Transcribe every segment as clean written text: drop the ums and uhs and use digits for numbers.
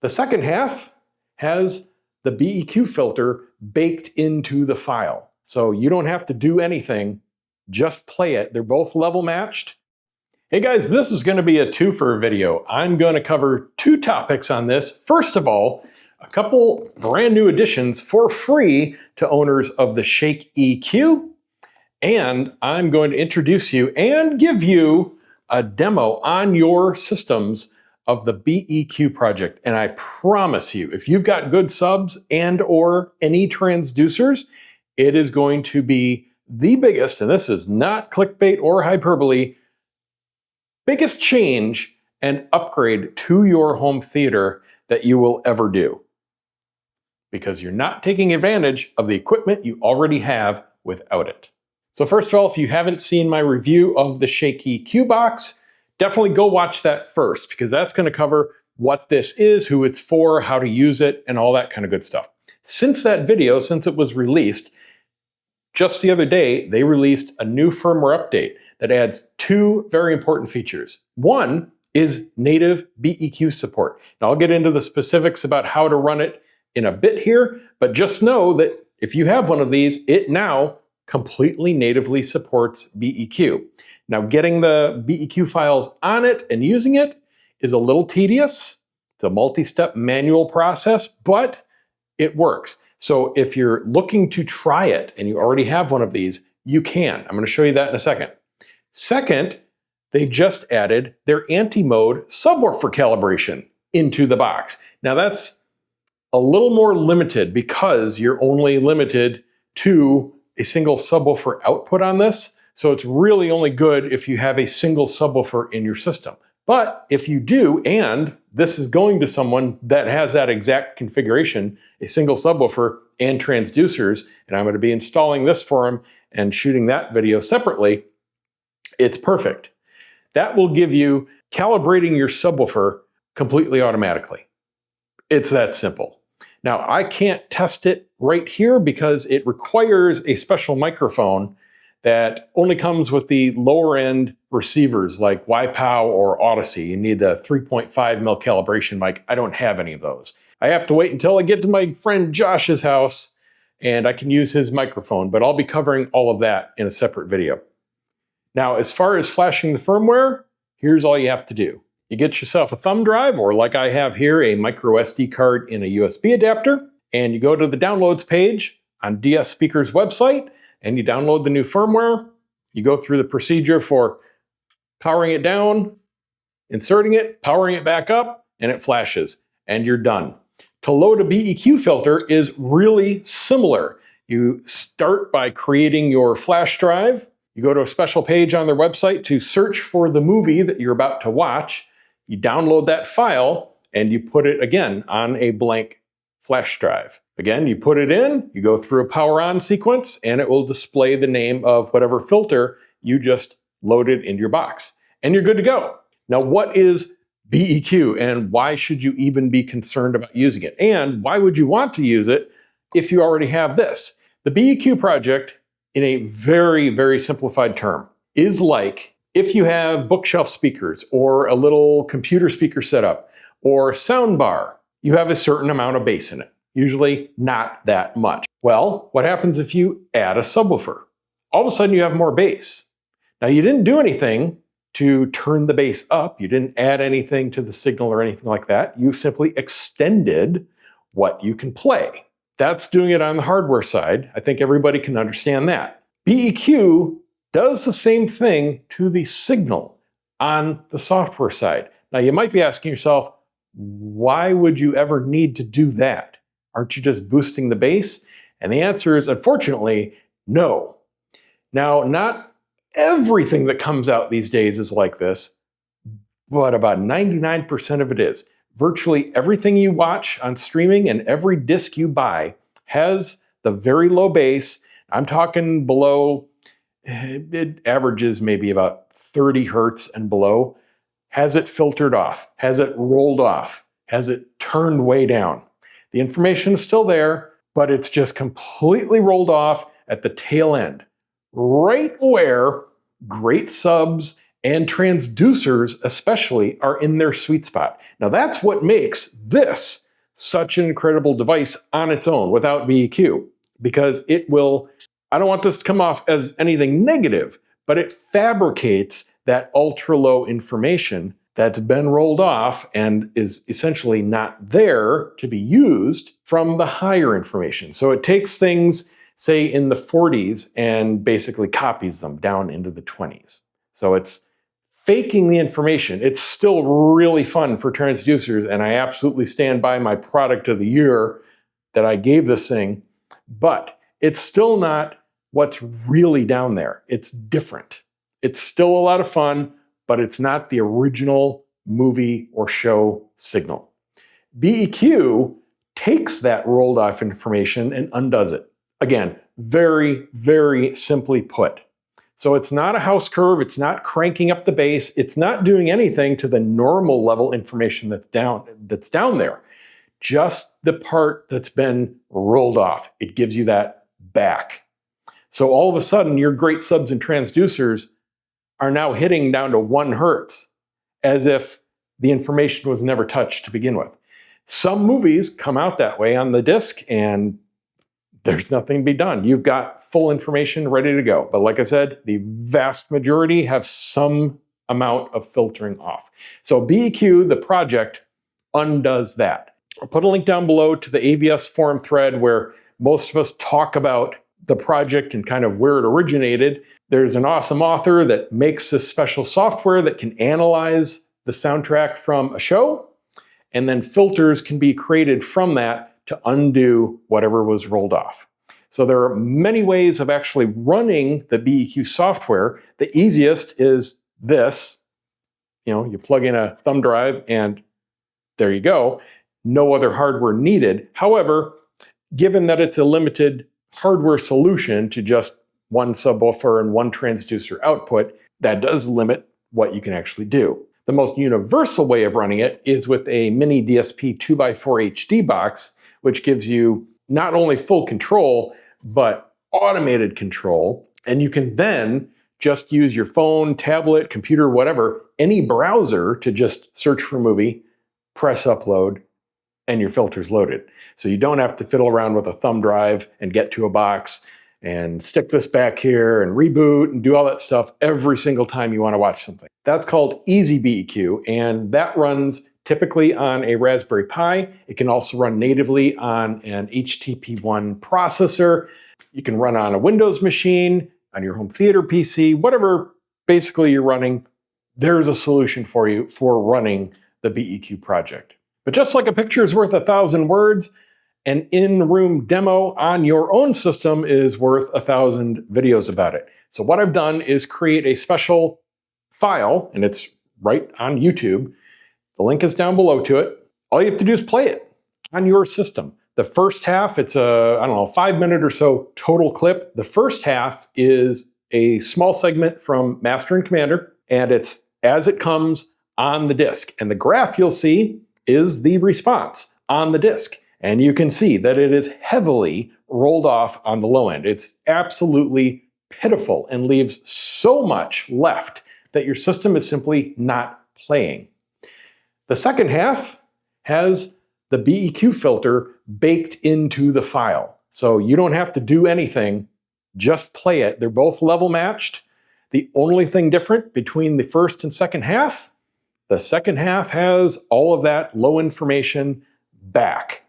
The second half has the BEQ filter baked into the file. So you don't have to do anything, just play it. They're both level matched. Hey guys, this is going to be a twofer video. I'm going to cover two topics on this. First of all, a couple brand new additions for free to owners of the ShakEQ. And I'm going to introduce you and give you a demo on your systems of the BEQ project. And I promise you, if you've got good subs and or any transducers, it is going to be the biggest, and this is not clickbait or hyperbole, biggest change and upgrade to your home theater that you will ever do. Because you're not taking advantage of the equipment you already have without it. So first of all, if you haven't seen my review of the ShakEQ box, definitely go watch that first, because that's going to cover what this is, who it's for, how to use it, and all that kind of good stuff. Since that video, since it was released, just the other day, they released a new firmware update that adds two very important features. One is native BEQ support. Now I'll get into the specifics about how to run it in a bit here, but just know that if you have one of these, it now completely natively supports BEQ. Now getting the BEQ files on it and using it is a little tedious. It's a multi-step manual process, but it works. So if you're looking to try it and you already have one of these, you can. I'm going to show you that in a second. Second, they've just added their anti-mode subwoofer calibration into the box. Now that's a little more limited because you're only limited to a single subwoofer output on this. So it's really only good if you have a single subwoofer in your system. But if you do, and this is going to someone that has that exact configuration, a single subwoofer and transducers, and I'm going to be installing this for him and shooting that video separately, it's perfect. That will give you calibrating your subwoofer completely automatically. It's that simple. Now, I can't test it right here because it requires a special microphone that only comes with the lower end receivers like YPOW or Odyssey. You need the 3.5 mil calibration mic. I don't have any of those. I have to wait until I get to my friend Josh's house and I can use his microphone, but I'll be covering all of that in a separate video. Now, as far as flashing the firmware, here's all you have to do. You get yourself a thumb drive, or like I have here, a micro SD card in a USB adapter, and you go to the downloads page on DS Speaker's website, and you download the new firmware. You go through the procedure for powering it down, inserting it, powering it back up, and it flashes, and you're done. To load a BEQ filter is really similar. You start by creating your flash drive. You go to a special page on their website to search for the movie that you're about to watch. You download that file and you put it again on a blank flash drive. Again, you put it in, you go through a power on sequence, and it will display the name of whatever filter you just loaded into your box. And you're good to go. Now, what is BEQ and why should you even be concerned about using it? And why would you want to use it if you already have this? The BEQ project, in a very, very simplified term, is like if you have bookshelf speakers or a little computer speaker setup or sound bar, you have a certain amount of bass in it, usually not that much. Well, what happens if you add a subwoofer? All of a sudden you have more bass. Now you didn't do anything to turn the bass up. You didn't add anything to the signal or anything like that. You simply extended what you can play. That's doing it on the hardware side. I think everybody can understand that. BEQ does the same thing to the signal on the software side. Now you might be asking yourself, why would you ever need to do that? Aren't you just boosting the bass? And the answer is, unfortunately, no. Now, not everything that comes out these days is like this, but about 99% of it is. Virtually everything you watch on streaming and every disc you buy has the very low bass. I'm talking below, it averages maybe about 30 hertz and below. Has it filtered off? Has it rolled off? Has it turned way down? The information is still there, but it's just completely rolled off at the tail end, right where great subs And transducers especially are in their sweet spot. Now that's what makes this such an incredible device on its own without BEQ, because it will, I don't want this to come off as anything negative, but it fabricates that ultra low information that's been rolled off and is essentially not there to be used from the higher information. So it takes things, say in the 40s, and basically copies them down into the 20s. So it's faking the information. It's still really fun for transducers, and I absolutely stand by my product of the year that I gave this thing, but it's still not what's really down there. It's different. It's still a lot of fun, but it's not the original movie or show signal. BEQ takes that rolled off information and undoes it. Again, very, very simply put. So it's not a house curve, it's not cranking up the bass, it's not doing anything to the normal level information that's down there. Just the part that's been rolled off. It gives you that back. So all of a sudden, your great subs and transducers are now hitting down to 1 hertz, as if the information was never touched to begin with. Some movies come out that way on the disc, and there's nothing to be done. You've got full information ready to go. But like I said, the vast majority have some amount of filtering off. So BEQ, the project, undoes that. I'll put a link down below to the AVS forum thread where most of us talk about the project and kind of where it originated. There's an awesome author that makes this special software that can analyze the soundtrack from a show, and then filters can be created from that to undo whatever was rolled off. So there are many ways of actually running the BEQ software. The easiest is this. You plug in a thumb drive and there you go. No other hardware needed. However, given that it's a limited hardware solution to just one subwoofer and one transducer output, that does limit what you can actually do. The most universal way of running it is with a mini DSP 2x4 HD box, which gives you not only full control, but automated control. And you can then just use your phone, tablet, computer, whatever, any browser to just search for a movie, press upload, and your filter's loaded. So you don't have to fiddle around with a thumb drive and get to a box and stick this back here and reboot and do all that stuff every single time you want to watch something. That's called Easy BEQ, and that runs typically on a Raspberry Pi. It can also run natively on an HTTP1 processor. You can run on a Windows machine, on your home theater PC, whatever basically you're running, there's a solution for you for running the BEQ project. But just like a picture is worth 1,000 words, an in-room demo on your own system is worth 1,000 videos about it. So what I've done is create a special file, and it's right on YouTube. The link is down below to it. All you have to do is play it on your system. The first half, it's a, 5-minute or so total clip. The first half is a small segment from Master and Commander, and it's as it comes on the disc. And the graph you'll see is the response on the disc. And you can see that it is heavily rolled off on the low end. It's absolutely pitiful and leaves so much left that your system is simply not playing. The second half has the BEQ filter baked into the file. So you don't have to do anything, just play it. They're both level matched. The only thing different between the first and second half, the second half has all of that low information back.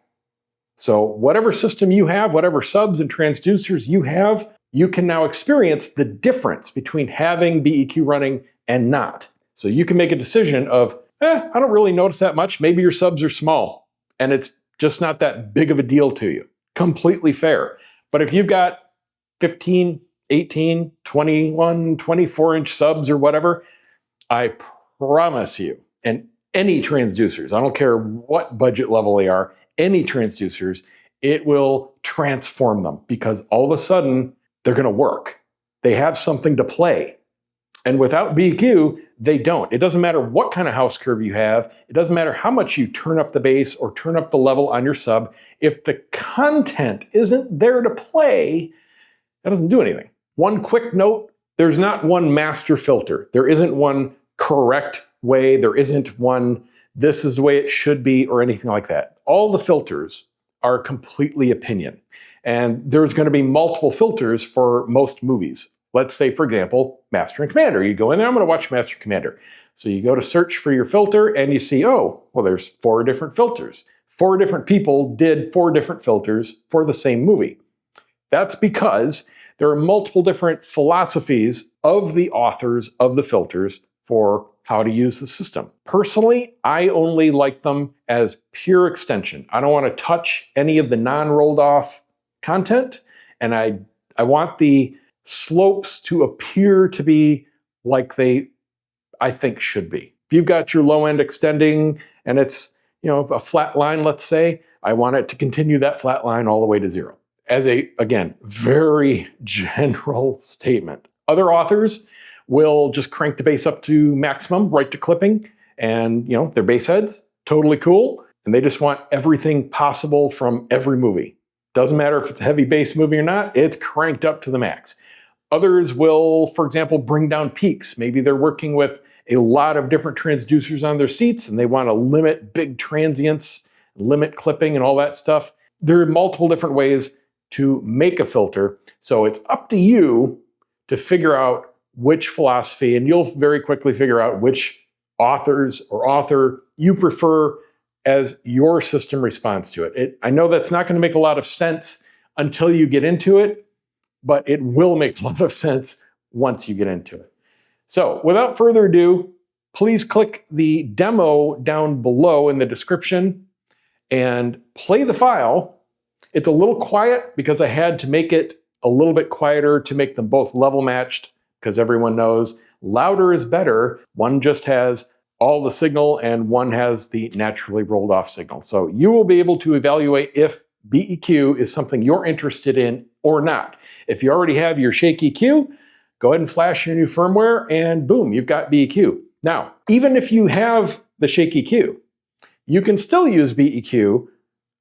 So whatever system you have, whatever subs and transducers you have, you can now experience the difference between having BEQ running and not. So you can make a decision of, I don't really notice that much. Maybe your subs are small and it's just not that big of a deal to you. Completely fair. But if you've got 15, 18, 21, 24-inch subs or whatever, I promise you, and any transducers, I don't care what budget level they are, any transducers, it will transform them because all of a sudden they're going to work. They have something to play. And without BEQ, they don't. It doesn't matter what kind of house curve you have. It doesn't matter how much you turn up the bass or turn up the level on your sub. If the content isn't there to play, that doesn't do anything. One quick note, There's not one master filter. There isn't one correct way. There isn't one, this is the way it should be, or anything like that. All the filters are completely opinion. And there's going to be multiple filters for most movies. Let's say, for example, Master and Commander. You go in there, I'm going to watch Master and Commander. So you go to search for your filter and you see, oh, well, there's 4 different filters. 4 different people did 4 different filters for the same movie. That's because there are multiple different philosophies of the authors of the filters for how to use the system. Personally, I only like them as pure extension. I don't want to touch any of the non-rolled off content, and I want the slopes to appear to be like I think should be. If you've got your low end extending and it's, a flat line, let's say, I want it to continue that flat line all the way to 0. As again, very general statement. Other authors will just crank the bass up to maximum, right to clipping, and their bass heads, totally cool. And they just want everything possible from every movie. Doesn't matter if it's a heavy bass movie or not, it's cranked up to the max. Others will, for example, bring down peaks. Maybe they're working with a lot of different transducers on their seats and they want to limit big transients, limit clipping and all that stuff. There are multiple different ways to make a filter. So it's up to you to figure out which philosophy, and you'll very quickly figure out which authors or author you prefer as your system responds to it. I know that's not going to make a lot of sense until you get into it, but it will make a lot of sense once you get into it. So without further ado, please click the demo down below in the description and play the file. It's a little quiet because I had to make it a little bit quieter to make them both level matched, because everyone knows louder is better. One just has all the signal and one has the naturally rolled off signal. So you will be able to evaluate if BEQ is something you're interested in or not. If you already have your ShakEQ, go ahead and flash your new firmware and boom, you've got BEQ. Now, even if you have the ShakEQ, you can still use BEQ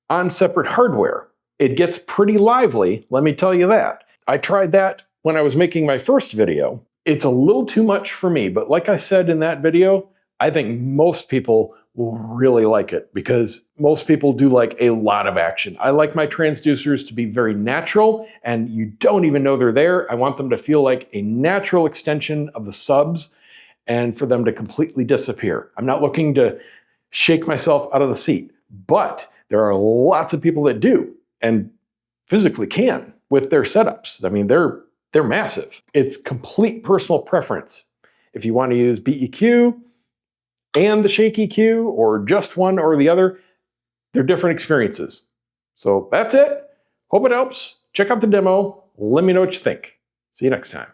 on separate hardware. It gets pretty lively, let me tell you that. I tried that when I was making my first video. It's a little too much for me, but like I said in that video, I think most people will really like it because most people do like a lot of action. I like my transducers to be very natural and you don't even know they're there. I want them to feel like a natural extension of the subs and for them to completely disappear. I'm not looking to shake myself out of the seat, but there are lots of people that do and physically can with their setups. I mean, they're massive. It's complete personal preference. If you want to use BEQ and the ShakEQ or just one or the other, they're different experiences. So that's it. Hope it helps. Check out the demo. Let me know what you think. See you next time.